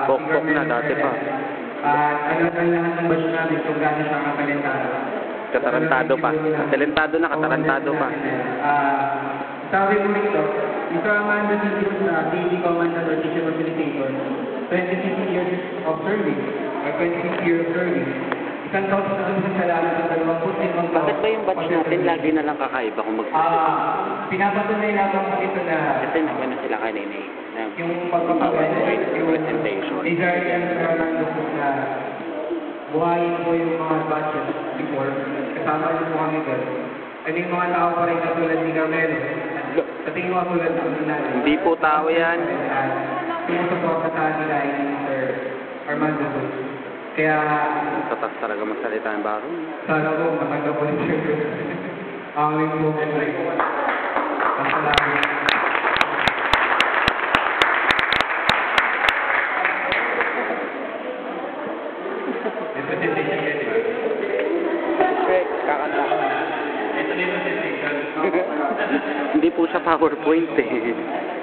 Pokpok na dati pa. Alam na lahat ng batch namin kung gano'n siya katalentado. Katarantado pa. Talentado na, katarantado pa. Sabi mo rito, ito ang mga nagiging sa daily command or teacher facilitation, 26 years of service, or 26 years of service. Isang taon sa salamat sa 25 taon. Bakit ba yung batch natin lagi na lang kakaiba kung Pinapatunay lamang po ito na kasi nagano sila kanina yung pagpapagano, yung presentation. desire yan sa mga na buhayin po yung mga batches before. Kasama niyo po kami doon. Ano yung mga tao pa rin katulad ni Carmelo. Sa tingin mo tulad ng natin. Hindi po tao yan. Sumusuporta sa atin ay Sir Armando Cruz. Kaya Tatas talaga magsalita ng baro. sana po matanggap po ni Sir Cruz. Aming po. Pasalamat. Kakanta. Hindi po siya PowerPoint eh.